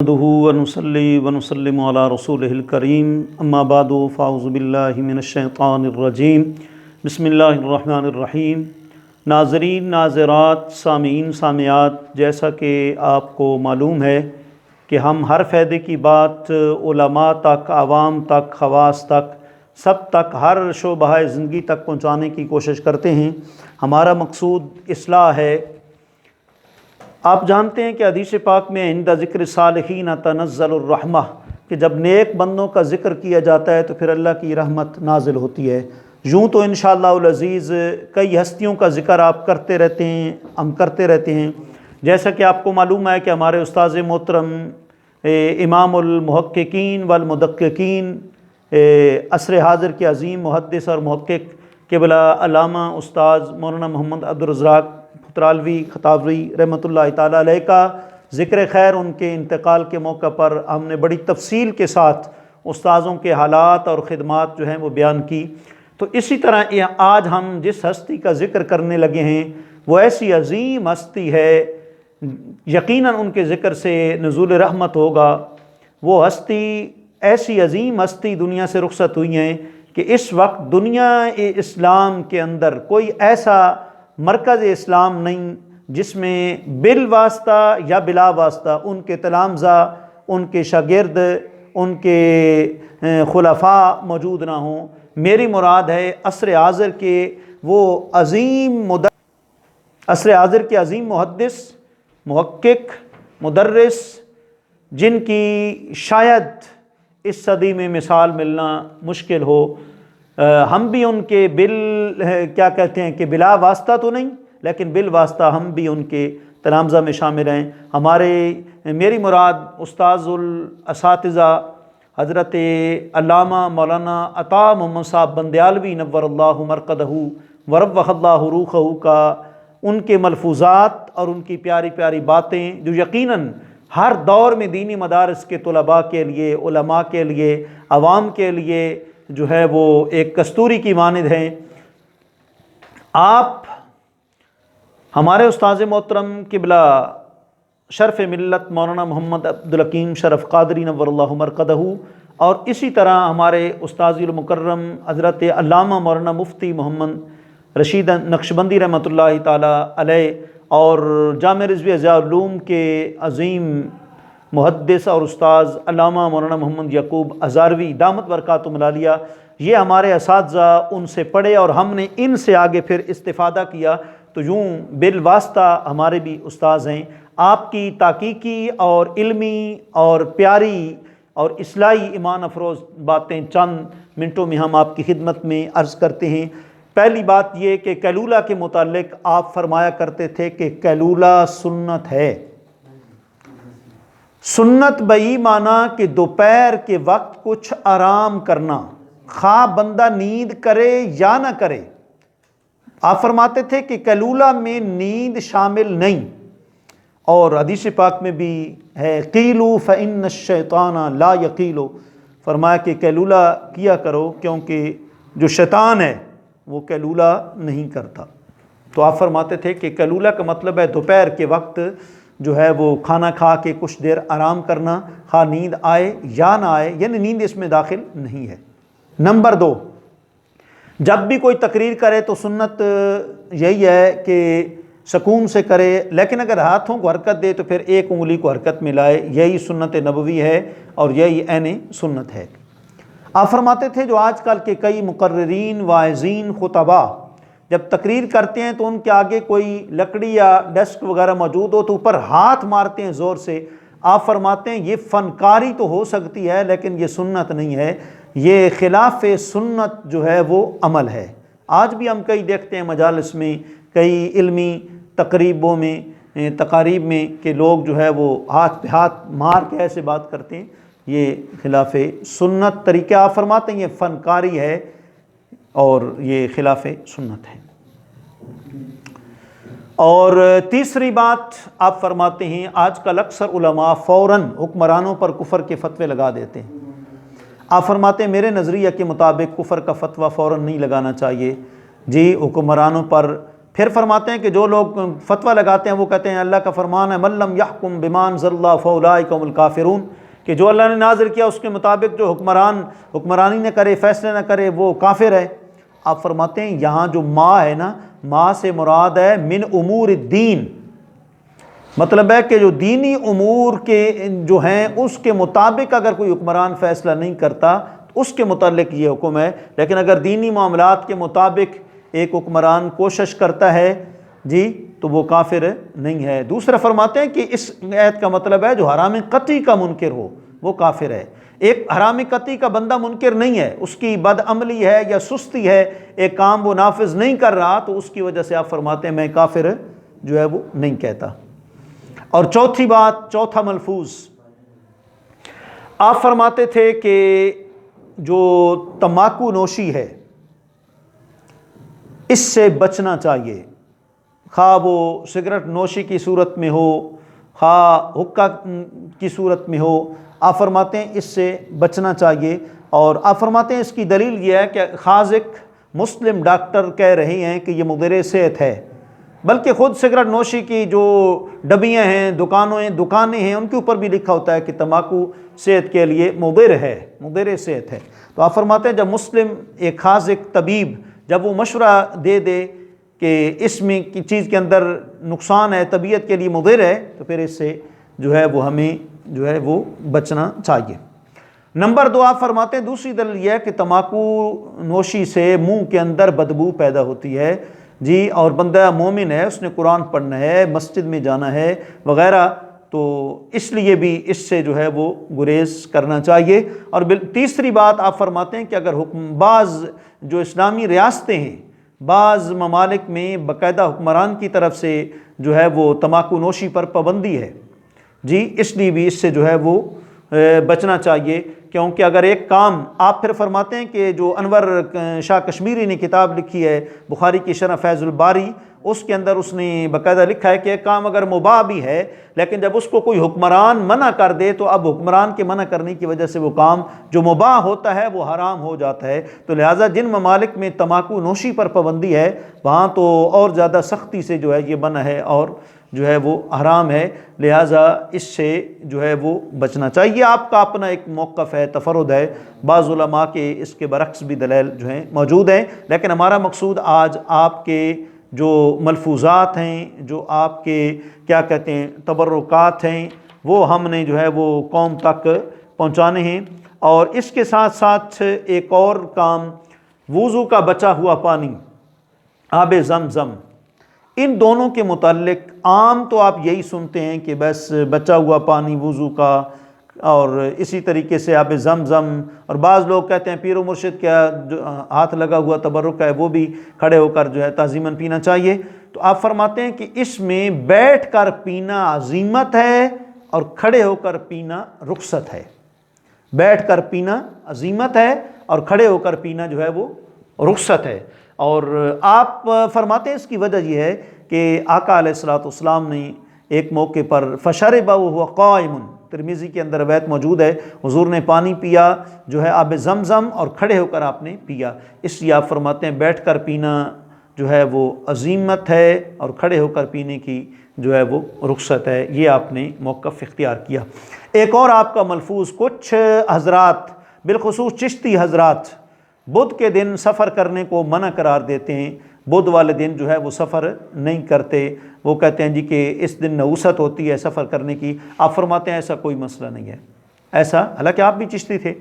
نحمده ونصلي ونسلم على رسوله الكريم اما بعد فاعوذ باللہ من الشیطان الرجیم بسم اللہ الرحمن الرحیم۔ ناظرین، ناظرات، سامعین، سامعات، جیسا کہ آپ کو معلوم ہے کہ ہم ہر فائدے کی بات علماء تک، عوام تک، خواص تک، سب تک، ہر شعبہ زندگی تک پہنچانے کی کوشش کرتے ہیں۔ ہمارا مقصود اصلاح ہے۔ آپ جانتے ہیں کہ حدیث پاک میں عند ذکر صالحین تنزل الرحمہ، کہ جب نیک بندوں کا ذکر کیا جاتا ہے تو پھر اللہ کی رحمت نازل ہوتی ہے۔ یوں تو انشاءاللہ العزیز کئی ہستیوں کا ذکر آپ کرتے رہتے ہیں، ہم کرتے رہتے ہیں۔ جیسا کہ آپ کو معلوم ہے کہ ہمارے استاذ محترم امام المحققین والمدققین عصر حاضر کے عظیم محدث اور محقق قبلہ علامہ استاذ مولانا محمد عبدالرزاق پترالوی خطابی رحمۃ اللہ تعالیٰ علیہ کا ذکر خیر ان کے انتقال کے موقع پر ہم نے بڑی تفصیل کے ساتھ استاذوں کے حالات اور خدمات جو ہیں وہ بیان کی۔ تو اسی طرح آج ہم جس ہستی کا ذکر کرنے لگے ہیں وہ ایسی عظیم ہستی ہے، یقیناً ان کے ذکر سے نزول رحمت ہوگا۔ وہ ہستی ایسی عظیم ہستی دنیا سے رخصت ہوئی ہیں کہ اس وقت دنیا اسلام کے اندر کوئی ایسا مرکز اسلام نہیں جس میں بالواسطہ یا بلا واسطہ ان کے تلامذہ، ان کے شاگرد، ان کے خلفاء موجود نہ ہوں۔ میری مراد ہے عصر حاضر کے وہ عصر حاضر کے عظیم محدث، محقق، مدرس، جن کی شاید اس صدی میں مثال ملنا مشکل ہو۔ ہم بھی ان کے بلا واسطہ تو نہیں، لیکن بالواسطہ ہم بھی ان کے تلامذہ میں شامل ہیں۔ میری مراد استاذ الاساتذہ حضرت علامہ مولانا عطا محمد صاحب بندیالوی نور اللہ مرقدہ ورفع اللہ روحہ کا ان کے ملفوظات اور ان کی پیاری پیاری باتیں جو یقیناً ہر دور میں دینی مدارس کے طلباء کے لیے، علماء کے لیے، عوام کے لیے جو ہے وہ ایک کستوری کی مانند ہیں۔ آپ ہمارے استاذ محترم قبلہ شرف ملت مولانا محمد عبدالحکیم شرف قادری نور اللہ مرقدہ، اور اسی طرح ہمارے استاذ المکرم حضرت علامہ مولانا مفتی محمد رشید نقشبندی رحمۃ اللہ تعالیٰ علیہ، اور جامع رضوی اضیاء العلوم کے عظیم محدث اور استاذ علامہ مولانا محمد یعقوب ہزاروی دامت برکاتہم العالیہ، یہ ہمارے اساتذہ ان سے پڑھے اور ہم نے ان سے آگے پھر استفادہ کیا، تو یوں بالواسطہ ہمارے بھی استاذ ہیں۔ آپ کی تحقیقی اور علمی اور پیاری اور اصلاحی ایمان افروز باتیں چند منٹوں میں ہم آپ کی خدمت میں عرض کرتے ہیں۔ پہلی بات یہ کہ قیلولہ کے متعلق آپ فرمایا کرتے تھے کہ قیلولہ سنت ہے۔ سنت بئی معنی کہ دوپہر کے وقت کچھ آرام کرنا، خواہ بندہ نیند کرے یا نہ کرے۔ آپ فرماتے تھے کہ قیلولہ میں نیند شامل نہیں، اور حدیث پاک میں بھی ہے قیلوا فإن الشیطان لا یقیل، فرمایا کہ قیلولہ کیا کرو کیونکہ جو شیطان ہے وہ قیلولہ نہیں کرتا۔ تو آپ فرماتے تھے کہ قیلولہ کا مطلب ہے دوپہر کے وقت جو ہے وہ کھانا کھا کے کچھ دیر آرام کرنا، خواہ نیند آئے یا نہ آئے، یعنی نیند اس میں داخل نہیں ہے۔ نمبر 2، جب بھی کوئی تقریر کرے تو سنت یہی ہے کہ سکون سے کرے، لیکن اگر ہاتھوں کو حرکت دے تو پھر ایک انگلی کو حرکت میں لائے، یہی سنت نبوی ہے اور یہی عین سنت ہے۔ آپ فرماتے تھے جو آج کل کے کئی مقررین، واعظین، خطباء جب تقریر کرتے ہیں تو ان کے آگے کوئی لکڑی یا ڈیسک وغیرہ موجود ہو تو اوپر ہاتھ مارتے ہیں زور سے۔ آپ فرماتے ہیں یہ فنکاری تو ہو سکتی ہے لیکن یہ سنت نہیں ہے، یہ خلاف سنت جو ہے وہ عمل ہے۔ آج بھی ہم کئی دیکھتے ہیں مجالس میں، کئی علمی تقاریب میں کہ لوگ جو ہے وہ ہاتھ پہ ہاتھ مار کے ایسے بات کرتے ہیں، یہ خلاف سنت طریقہ آپ فرماتے ہیں یہ فنکاری ہے اور یہ خلاف سنت ہے۔ اور تیسری بات آپ فرماتے ہیں آج کل اکثر علماء فوراً حکمرانوں پر کفر کے فتوے لگا دیتے ہیں۔ آپ فرماتے ہیں میرے نظریہ کے مطابق کفر کا فتویٰ فوراً نہیں لگانا چاہیے۔ جی حکمرانوں پر پھر فرماتے ہیں کہ جو لوگ فتویٰ لگاتے ہیں وہ کہتے ہیں اللہ کا فرمان ہے من لم یحکم بما انزل اللہ فاولئک هم الکافرون، کہ جو اللہ نے نازل کیا اس کے مطابق جو حکمرانی نہ کرے، فیصلے نہ کرے، وہ کافر ہے۔ آپ فرماتے ہیں یہاں جو ما ہے نا، ما سے مراد ہے من امور الدین، مطلب ہے کہ جو دینی امور کے جو ہیں اس کے مطابق اگر کوئی حکمران فیصلہ نہیں کرتا تو اس کے متعلق یہ حکم ہے، لیکن اگر دینی معاملات کے مطابق ایک حکمران کوشش کرتا ہے جی تو وہ کافر نہیں ہے۔ دوسرا فرماتے ہیں کہ اس آیت کا مطلب ہے جو حرام قطعی کا منکر ہو وہ کافر ہے۔ ایک حرام قطعی کا بندہ منکر نہیں ہے، اس کی بد عملی ہے یا سستی ہے، ایک کام وہ نافذ نہیں کر رہا، تو اس کی وجہ سے آپ فرماتے ہیں میں کافر جو ہے وہ نہیں کہتا۔ اور چوتھی بات، چوتھا ملفوظ، آپ فرماتے تھے کہ جو تمباکو نوشی ہے اس سے بچنا چاہیے، خواہ وہ سگریٹ نوشی کی صورت میں ہو، خواہ حقہ کی صورت میں ہو، آپ فرماتے ہیں اس سے بچنا چاہیے۔ اور آپ فرماتے ہیں اس کی دلیل یہ ہے کہ خاصق مسلم ڈاکٹر کہہ رہے ہیں کہ یہ مضر صحت ہے، بلکہ خود سگریٹ نوشی کی جو ڈبیاں ہیں، دکانیں ہیں، ان کے اوپر بھی لکھا ہوتا ہے کہ تمباکو صحت کے لیے مضر صحت ہے۔ تو آپ فرماتے ہیں جب مسلم ایک خاصق طبیب جب وہ مشورہ دے دے کہ اس میں کی چیز کے اندر نقصان ہے، طبیعت کے لیے مضر ہے، تو پھر اس سے جو ہے وہ ہمیں جو ہے وہ بچنا چاہیے۔ نمبر 2 آپ فرماتے ہیں دوسری دلیل یہ ہے کہ تمباکو نوشی سے منہ کے اندر بدبو پیدا ہوتی ہے جی، اور بندہ مومن ہے، اس نے قرآن پڑھنا ہے، مسجد میں جانا ہے وغیرہ، تو اس لیے بھی اس سے جو ہے وہ گریز کرنا چاہیے۔ اور تیسری بات آپ فرماتے ہیں کہ اگر بعض جو اسلامی ریاستیں ہیں، بعض ممالک میں باقاعدہ حکمران کی طرف سے جو ہے وہ تمباکو نوشی پر پابندی ہے جی، اس لیے بھی اس سے جو ہے وہ بچنا چاہیے، کیونکہ اگر ایک کام آپ پھر فرماتے ہیں کہ جو انور شاہ کشمیری نے کتاب لکھی ہے بخاری کی شرح فیض الباری، اس کے اندر اس نے باقاعدہ لکھا ہے کہ ایک کام اگر مباح بھی ہے لیکن جب اس کو کوئی حکمران منع کر دے تو اب حکمران کے منع کرنے کی وجہ سے وہ کام جو مباح ہوتا ہے وہ حرام ہو جاتا ہے۔ تو لہٰذا جن ممالک میں تمباکو نوشی پر پابندی ہے وہاں تو اور زیادہ سختی سے جو ہے یہ منع ہے اور جو ہے وہ حرام ہے، لہٰذا اس سے جو ہے وہ بچنا چاہیے۔ آپ کا اپنا ایک موقف ہے، تفرد ہے، بعض علماء کے اس کے برعکس بھی دلائل جو ہیں موجود ہیں، لیکن ہمارا مقصود آج آپ کے جو ملفوظات ہیں، جو آپ کے کیا کہتے ہیں تبرکات ہیں، وہ ہم نے جو ہے وہ قوم تک پہنچانے ہیں۔ اور اس کے ساتھ ساتھ ایک اور کام، وضو کا بچا ہوا پانی، آب زمزم، ان دونوں کے متعلق عام تو آپ یہی سنتے ہیں کہ بس بچا ہوا پانی وضو کا، اور اسی طریقے سے آب زمزم، اور بعض لوگ کہتے ہیں پیر و مرشد کا جو ہاتھ لگا ہوا تبرک ہے وہ بھی کھڑے ہو کر جو ہے تعظیماً پینا چاہیے۔ تو آپ فرماتے ہیں کہ اس میں بیٹھ کر پینا عزیمت ہے اور کھڑے ہو کر پینا رخصت ہے۔ بیٹھ کر پینا عزیمت ہے اور کھڑے ہو کر پینا جو ہے وہ رخصت ہے۔ اور آپ فرماتے ہیں اس کی وجہ یہ ہے کہ آقا علیہ الصلوۃ والسلام نے ایک موقع پر فشرب وهو قائم، ترمذی کے اندر روایت موجود ہے، حضور نے پانی پیا جو ہے آب زمزم اور کھڑے ہو کر آپ نے پیا، اس لیے آپ فرماتے ہیں بیٹھ کر پینا جو ہے وہ عزیمت ہے اور کھڑے ہو کر پینے کی جو ہے وہ رخصت ہے۔ یہ آپ نے موقف اختیار کیا۔ ایک اور آپ کا ملفوظ، کچھ حضرات بالخصوص چشتی حضرات بدھ کے دن سفر کرنے کو منع قرار دیتے ہیں، بدھ والے دن جو ہے وہ سفر نہیں کرتے، وہ کہتے ہیں جی کہ اس دن نحوست ہوتی ہے سفر کرنے کی۔ آپ فرماتے ہیں ایسا کوئی مسئلہ نہیں ہے، ایسا، حالانکہ آپ بھی چشتی تھے،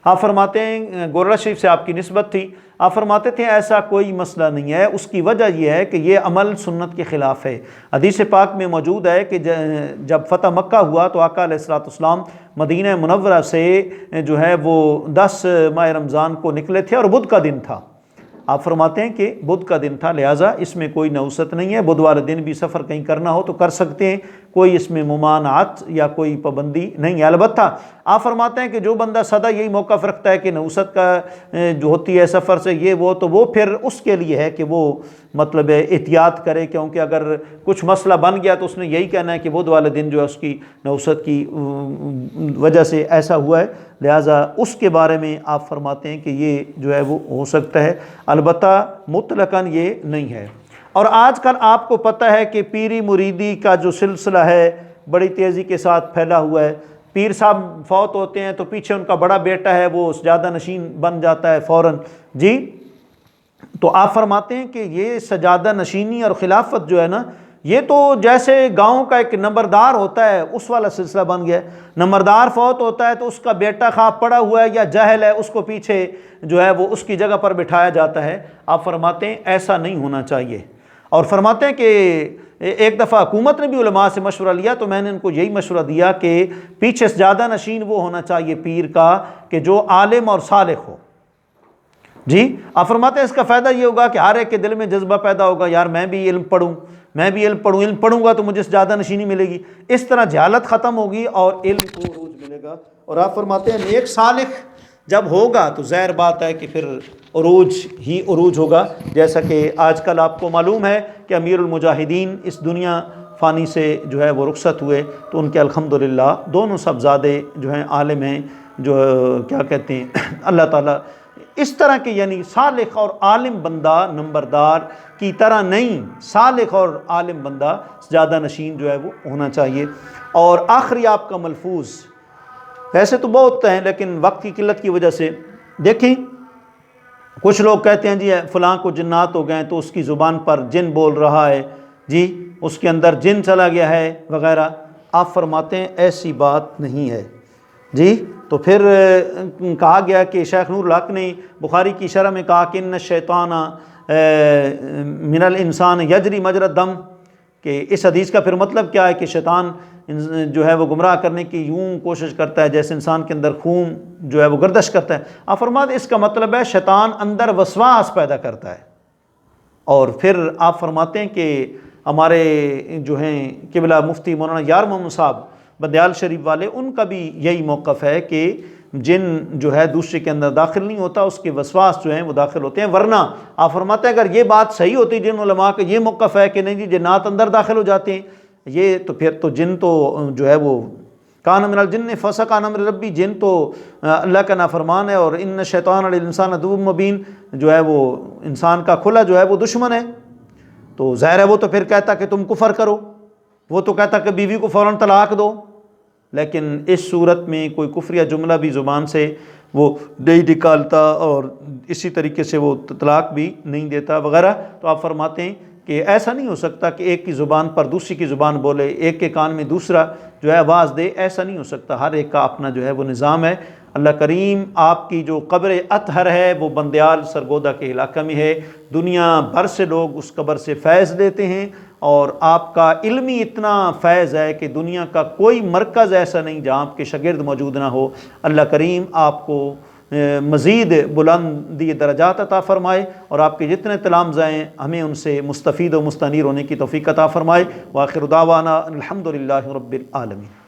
آپ فرماتے ہیں گورڑا شریف سے آپ کی نسبت تھی، آپ فرماتے تھے ایسا کوئی مسئلہ نہیں ہے۔ اس کی وجہ یہ ہے کہ یہ عمل سنت کے خلاف ہے۔ حدیث پاک میں موجود ہے کہ جب فتح مکہ ہوا تو آقا علیہ الصلوۃ والسلام مدینہ منورہ سے جو ہے وہ 10 ماہ رمضان کو نکلے تھے اور بدھ کا دن تھا۔ آپ فرماتے ہیں کہ بدھ کا دن تھا، لہٰذا اس میں کوئی نحوست نہیں ہے، بدھ والے دن بھی سفر کہیں کرنا ہو تو کر سکتے ہیں، کوئی اس میں ممانعت یا کوئی پابندی نہیں ہے۔ البتہ آپ فرماتے ہیں کہ جو بندہ سدا یہی موقف رکھتا ہے کہ نحوست کا جو ہوتی ہے سفر سے یہ وہ، تو وہ پھر اس کے لیے ہے کہ وہ مطلب احتیاط کرے، کیونکہ اگر کچھ مسئلہ بن گیا تو اس نے یہی کہنا ہے کہ بدھ والے دن جو ہے اس کی نحوست کی وجہ سے ایسا ہوا ہے، لہٰذا اس کے بارے میں آپ فرماتے ہیں کہ یہ جو ہے وہ ہو سکتا ہے، البتہ مطلقاً یہ نہیں ہے۔ اور آج کل آپ کو پتہ ہے کہ پیری مریدی کا جو سلسلہ ہے بڑی تیزی کے ساتھ پھیلا ہوا ہے. پیر صاحب فوت ہوتے ہیں تو پیچھے ان کا بڑا بیٹا ہے وہ سجادہ نشین بن جاتا ہے فوراً. جی تو آپ فرماتے ہیں کہ یہ سجادہ نشینی اور خلافت جو ہے نا، یہ تو جیسے گاؤں کا ایک نمبردار ہوتا ہے اس والا سلسلہ بن گیا ہے. نمبردار فوت ہوتا ہے تو اس کا بیٹا خواہ پڑا ہوا ہے یا جاہل ہے، اس کو پیچھے جو ہے وہ اس کی جگہ پر بٹھایا جاتا ہے. آپ فرماتے ہیں ایسا نہیں ہونا چاہیے. اور فرماتے ہیں کہ ایک دفعہ حکومت نے بھی علماء سے مشورہ لیا تو میں نے ان کو یہی مشورہ دیا کہ پیچھے سجادہ نشین وہ ہونا چاہیے پیر کا کہ جو عالم اور صالح ہو. جی آپ فرماتے ہیں اس کا فائدہ یہ ہوگا کہ ہر ایک کے دل میں جذبہ پیدا ہوگا، یار میں بھی علم پڑھوں، میں بھی علم پڑھوں گا تو مجھے سجادہ نشینی ملے گی. اس طرح جہالت ختم ہوگی اور علم کو عروج ملے گا. اور آپ فرماتے ہیں نیک صالح جب ہوگا تو ظاہر بات ہے کہ پھر عروج ہی عروج ہوگا. جیسا کہ آج کل آپ کو معلوم ہے کہ امیر المجاہدین اس دنیا فانی سے جو ہے وہ رخصت ہوئے، تو ان کے الحمدللہ دونوں صاحبزادے جو ہیں عالم ہیں، جو کیا کہتے ہیں اللہ تعالیٰ اس طرح کے یعنی صالح اور عالم بندہ نمبردار کی طرح نہیں، صالح اور عالم بندہ سجادہ نشین جو ہے وہ ہونا چاہیے. اور آخری آپ کا ملفوظ، ویسے تو بہت ہیں لیکن وقت کی قلت کی وجہ سے دیکھیں، کچھ لوگ کہتے ہیں جی فلاں کو جنات ہو گئے تو اس کی زبان پر جن بول رہا ہے، جی اس کے اندر جن چلا گیا ہے وغیرہ. آپ فرماتے ہیں ایسی بات نہیں ہے. جی تو پھر کہا گیا کہ شیخ نور الحق نے بخاری کی شرح میں کہا کہ ان الشیطان من الانسان یجری مجری الدم، کہ اس حدیث کا پھر مطلب کیا ہے کہ شیطان جو ہے وہ گمراہ کرنے کی یوں کوشش کرتا ہے جیسے انسان کے اندر خون جو ہے وہ گردش کرتا ہے. آپ فرماتے ہیں اس کا مطلب ہے شیطان اندر وسواس پیدا کرتا ہے. اور پھر آپ فرماتے ہیں کہ ہمارے جو ہیں قبلہ مفتی مولانا یار محمد صاحب بندیال شریف والے، ان کا بھی یہی موقف ہے کہ جن جو ہے دوسرے کے اندر داخل نہیں ہوتا، اس کے وسواس جو ہیں وہ داخل ہوتے ہیں. ورنہ آپ فرماتے ہیں اگر یہ بات صحیح ہوتی جن علماء کا یہ موقف ہے کہ نہیں جی جنات اندر داخل ہو جاتے ہیں، یہ تو پھر تو جن تو جو ہے وہ کان من الجن فسق عن امر ربی، جن تو اللہ کا نافرمان ہے، اور ان شیطان للانسان عدو مبین، جو ہے وہ انسان کا کھلا جو ہے وہ دشمن ہے. تو ظاہر ہے وہ تو پھر کہتا کہ تم کفر کرو، وہ تو کہتا کہ بیوی کو فوراً طلاق دو. لیکن اس صورت میں کوئی کفریہ جملہ بھی زبان سے وہ نہیں نکالتا اور اسی طریقے سے وہ طلاق بھی نہیں دیتا وغیرہ. تو آپ فرماتے ہیں کہ ایسا نہیں ہو سکتا کہ ایک کی زبان پر دوسری کی زبان بولے، ایک کے کان میں دوسرا جو ہے آواز دے، ایسا نہیں ہو سکتا. ہر ایک کا اپنا جو ہے وہ نظام ہے. اللہ کریم آپ کی جو قبر اطہر ہے وہ بندیال سرگودا کے علاقہ میں ہے. دنیا بھر سے لوگ اس قبر سے فیض لیتے ہیں، اور آپ کا علمی اتنا فیض ہے کہ دنیا کا کوئی مرکز ایسا نہیں جہاں آپ کے شاگرد موجود نہ ہو. اللہ کریم آپ کو مزید بلندی درجات عطا فرمائے، اور آپ کے جتنے تلامذہ ہیں ہمیں ان سے مستفید و مستنیر ہونے کی توفیق عطا فرمائے. وآخر دعوانا الحمدللہ رب العالمین.